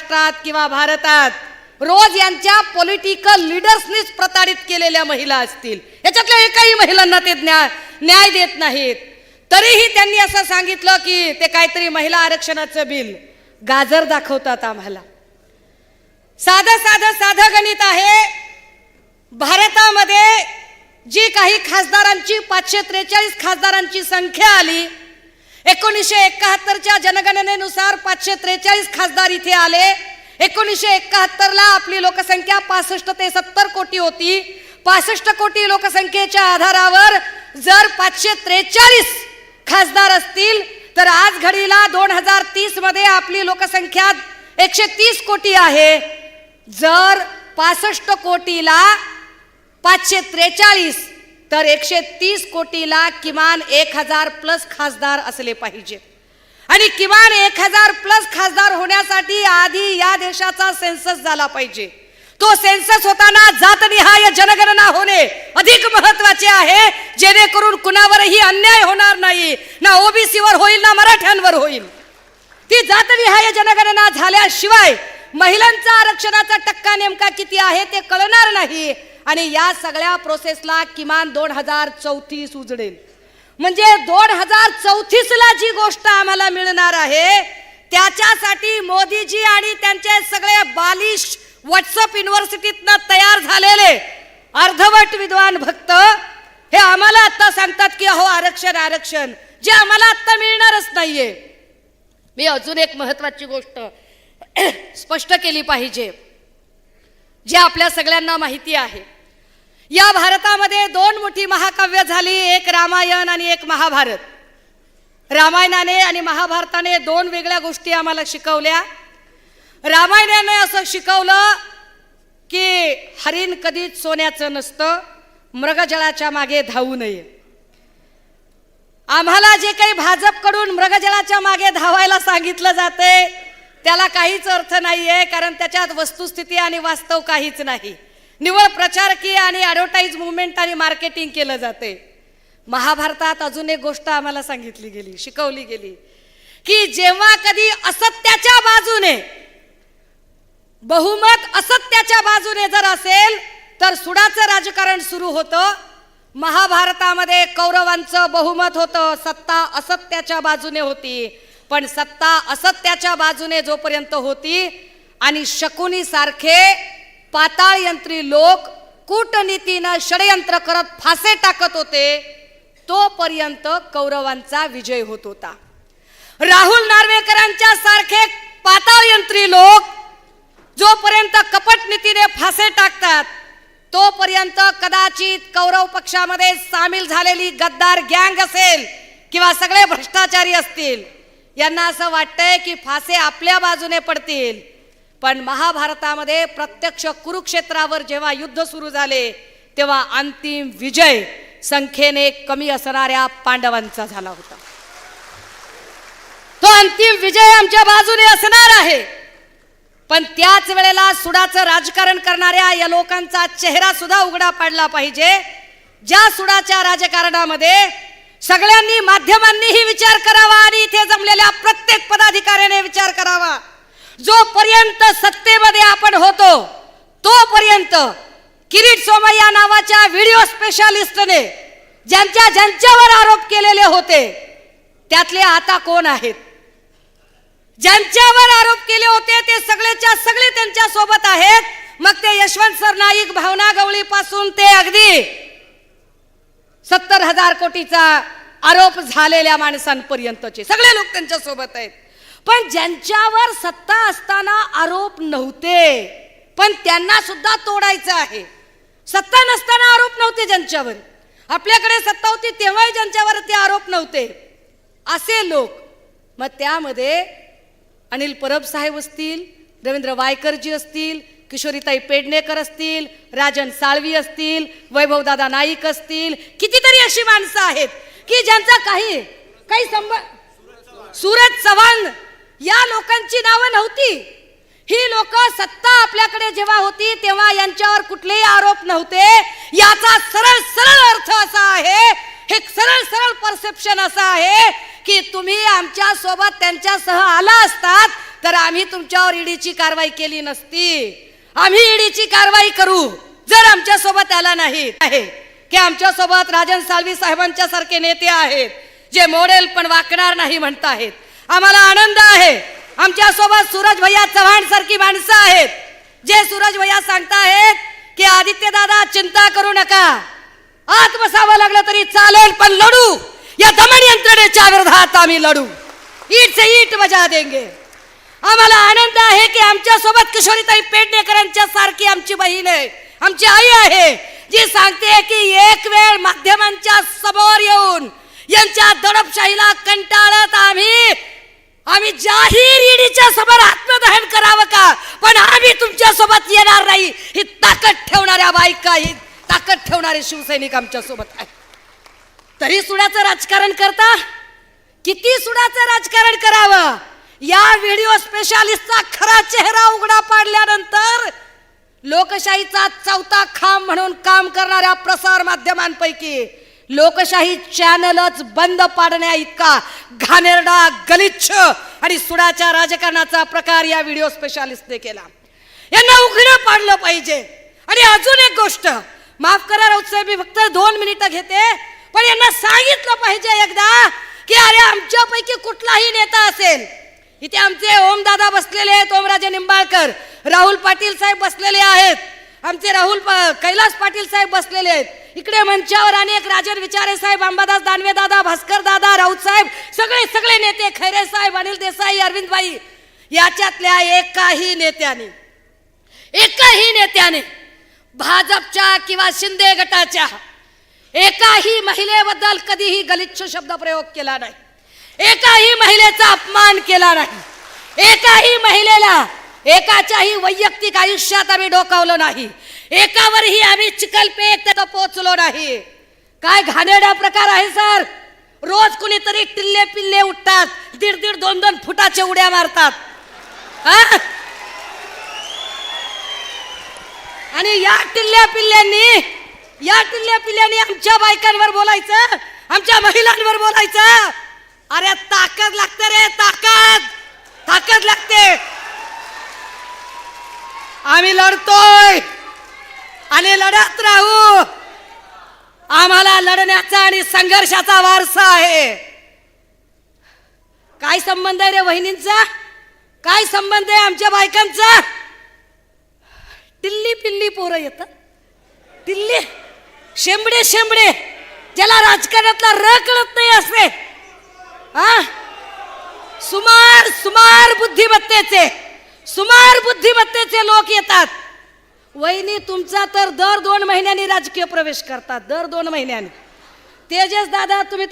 महाराष्ट्रात किंवा भारतात रोज यांच्या पॉलिटिकल लीडर्सनीच प्रताडित केलेल्या महिला असतील, याच्यातल्या एकाही महिलांना ते न्याय देत नाहीत. तरीही त्यांनी असं सांगितलं की ते काहीतरी महिला आरक्षणाचं बिल गाजर दाखवतात आम्हाला. साधं गणित आहे. भारतामध्ये जी काही खासदारांची 543 खासदारांची संख्या आली, 1971च्या जनगणनेनुसार 543 खासदार इथे आले. 1971ला आपली लोकसंख्या 65 ते 70 कोटी होती. 65 कोटी लोकसंख्येच्या आधारावर जर 543 खासदार असतील तर आज घडीला 2030 मध्ये आपली लोकसंख्या 130 कोटी आहे. जर 65 कोटीला 543 तर 130 कोटीला किमान 1000 प्लस खासदार असले पाहिजेत. आणि किमान 1000 प्लस खासदार होण्यासाठी आधी या देशाचा सेन्सस झाला पाहिजे. तो सेन्सस होताना जातनिहाय जनगणना होणे अधिक महत्त्वाचे आहे, जेणेकरून कुणावरही अन्याय होणार नाही, ना ओबीसीवर होईल ना मराठ्यांवर होईल. ती जातनिहाय जनगणना झाल्याशिवाय महिलांचा आरक्षणाचा टक्का नेमका किती आहे ते कळणार नाही. आणि या सगळ्या प्रोसेसला किमान 2034 उजडेल. म्हणजे 2034ला जी गोष्ट आम्हाला मिळणार आहे त्याच्यासाठी मोदीजी आणि त्यांचे सगळे बालिश व्हॉट्सअप युनिव्हर्सिटीतनं तयार झालेले अर्धवट विद्वान भक्त हे आम्हाला आता सांगतात की अहो आरक्षण आरक्षण, जे आम्हाला आता मिळणारच नाहीये. मी अजून एक महत्वाची गोष्ट स्पष्ट केली पाहिजे, जे आपल्या सगळ्यांना माहिती आहे. या भारतामध्ये 2 मोठी महाकाव्य झाली, एक रामायण आणि एक महाभारत. रामायणाने आणि महाभारताने 2 वेगळ्या गोष्टी आम्हाला शिकवल्या. रामायणाने असं शिकवलं की हरिण कधीच सोन्याचं नसतं, मृगजळाच्या मागे धावू नये. आम्हाला जे काही भाजपकडून मृगजळाच्या मागे धावायला सांगितलं जाते त्याला काहीच अर्थ नाहीये, कारण त्याच्यात वस्तुस्थिती आणि वास्तव काहीच नाही. निव्वळ प्रचारकीय आणि ॲडव्हर्टाइज मुवमेंट आणि मार्केटिंग केलं जाते. महाभारतात अजून एक गोष्ट आम्हाला सांगितली गेली, शिकवली गेली की जेव्हा कधी असत्याच्या बाजूने बहुमत असत्याच्या बाजूने जर असेल तर सुडाचं राजकारण सुरू होतं. महाभारतामध्ये कौरवांचं बहुमत होतं, सत्ता असत्याच्या बाजूने होती. पण सत्ता असत्याच्या बाजूने जोपर्यंत होती आणि शकुनी सारखे पाताळयंत्री लोक कूटनीतीनं षडयंत्र करत फासे टाकत होते तोपर्यंत कौरवांचा विजय होत होता. राहुल नार्वेकरांच्या सारखे पाताळयंत्री लोक जोपर्यंत कपटनीतीने फासे टाकतात तोपर्यंत कदाचित कौरव पक्षामध्ये सामील झालेली गद्दार गँग असेल किंवा सगळे भ्रष्टाचारी असतील, यांना असं वाटतंय की फासे आपल्या बाजूने पडतील. पण महाभारतामध्ये प्रत्यक्ष कुरुक्षेत्रावर जेव्हा युद्ध सुरू झाले तेव्हा अंतिम विजय संख्येने कमी असणाऱ्या पांडवांचा झाला होता. तो अंतिम विजय आमच्या बाजूने असणार आहे. पण त्याच वेळेला सुडाचं राजकारण करणाऱ्या या लोकांचा चेहरा सुद्धा उघडा पाडला पाहिजे, ज्या सुडाच्या राजकारणामध्ये सगळ्यांनी माध्यमांनीही विचार करावा आणि इथे जमलेल्या प्रत्येक पदाधिकाऱ्याने विचार करावा. जोपर्यंत सत्तेमध्ये आपण होतो तोपर्यंत किरीट सोमय्या नावाच्या व्हिडिओ स्पेशालिस्टने ज्यांच्यावर आरोप केलेले होते त्यातले आता कोण आहेत? ज्यांच्यावर आरोप केले होते ते सगळेच्या सगळे त्यांच्या सोबत आहेत. मग ते यशवंत सरनाईक, भावना गवळी पासून ते अगदी 70,000 कोटीचा आरोप झालेल्या माणसांपर्यंतचे सगळे लोक त्यांच्या सोबत आहेत. पण ज्यांच्यावर सत्ता असताना आरोप नव्हते पण त्यांना सुद्धा तोडायचं आहे. सत्ता नसताना आरोप नव्हते ज्यांच्यावर, आपल्याकडे सत्ता होती तेव्हाही ज्यांच्यावर ते आरोप नव्हते असे लोक. मग त्यामध्ये अनिल परब साहेब असतील, रवींद्र वायकरजी असतील, किशोरीताई पेडणेकर असतील, राजन साळवी असतील, वैभवदादा नाईक असतील, कितीतरी अशी माणसं आहेत की ज्यांचा काही संबंध, सूरज चव्हाण, या लोकांची नावं नव्हती. ही लोक सत्ता आपल्याकडे जेव्हा होती तेव्हा यांच्यावर कुठलेही आरोप नव्हते. याचा सरळ सरळ अर्थ असा आहे, हे सरळ सरळ परसेप्शन असं आहे की तुम्ही आमच्या सोबत त्यांच्यासह आला असतात तर आम्ही तुमच्यावर ईडीची कारवाई केली नसती. आम्ही ईडीची कारवाई करू जर आमच्या सोबत आला नाही आहे की आमच्या सोबत राजन साळवी साहेबांच्या सारखे नेते आहेत जे मॉडेल पण वाकणार नाही म्हणताहेत. आम्हाला आनंद आहे. आमच्या सोबत सूरज भैया चव्हाण सारखी माणसं आहेत जे सूरज भैया सांगताहेत की आदित्य दादा चिंता करू नका, आत बसावं लागलं तरी चालेल पण लढू, या दमन यंत्रणेच्या विरोधात आम्ही लढू, ईट से ईट बजा देंगे. आम्हाला आनंद आहे की आमच्या सोबत किशोरीताई पेडणेकरांच्या सारखी आमची बहीण आहे, आमची आई आहे जी सांगते की एक वेळ माध्यमांच्या समोर येऊन यांच्या दडपशाहीला कंटाळत आम्ही जाहीर ईडीच्या समोर आत्मदहन करावं का, पण आम्ही तुमच्या सोबत येणार नाही. ही ताकद ठेवणाऱ्या बायका, ही ताकद ठेवणारे शिवसैनिक आमच्या सोबत आहे. तरी सुडाचं राजकारण करता, किती सुडाचं राजकारण करावं. या व्हिडिओ स्पेशालिस्टचा खरा चेहरा उघडा पाडल्यानंतर लोकशाहीचा चौथा खांब म्हणून काम करणाऱ्या प्रसार माध्यमांपैकी लोकशाही चॅनलच बंद पाडण्या इतका घाणेरडा, गलिच्छ आणि सुडाच्या राजकारणाचा प्रकार या व्हिडिओ स्पेशालिस्टने केला. यांना उघडं पाडलं पाहिजे. आणि अजून एक गोष्ट, माफ करा राऊत साहेब, मी फक्त 2 मिनिटं घेते, पण यांना सांगितलं पाहिजे एकदा की अरे आमच्यापैकी कुठलाही नेता असेल, इथे आमचे ओमदादा बसलेले आहेत, ओमराजे निंबाळकर, राहुल पाटील साहेब बसलेले आहेत, आमचे कैलास पाटील साहेब बसलेले आहेत, इकडे मंचावर अनेक राजन विचारे साहेब, अंबादास दानवे दादा, भास्कर दादा, राऊत साहेब, सगळे नेते, खैरे साहेब, अनिल देसाई, अरविंद भाई, याच्यातल्या एकाही नेत्याने भाजपच्या किंवा शिंदे गटाच्या एकाही महिलेबद्दल कधीही गलिच्छ शब्द प्रयोग केला नाही, एकाही महिलेचा अपमान केला नाही, एकाही महिलेला एकाच्याही वैयक्तिक आयुष्यात आम्ही डोकावलं नाही, एकावरही आम्ही चिखलपेट पोचलो नाही. काय घाणेरडा प्रकार आहे सर. रोज कुणीतरी टिल्ले पिल्ले उठतात, 1.5 2 फुटाच्या उड्या मारतात. आणि या टिल्ल्या पिल्ल्यांनी आमच्या बायकांवर बोलायचं, आमच्या महिलांवर बोलायचं. अरे ताकद लागते रे, ताकद लागते. आम्ही लढतोय आणि लढत राहू. आम्हाला लढण्याचा आणि संघर्षाचा वारसा आहे. काय संबंध आहे रे वहिनींचा, काय संबंध आहे आमच्या बायकांचा. टिल्ली पिल्ली पोरं येतात, टिल्ली शेंबडे ज्याला राजकारणातला र कळत नाही असे, सुमार बुद्धिमत्तेचे लोक येतात. वहिनी तुमचा तर दर 2 महिन्यांनी राजकीय प्रवेश करतात, दर 2 महिन्यांनी. तेजस दादा तुम्ही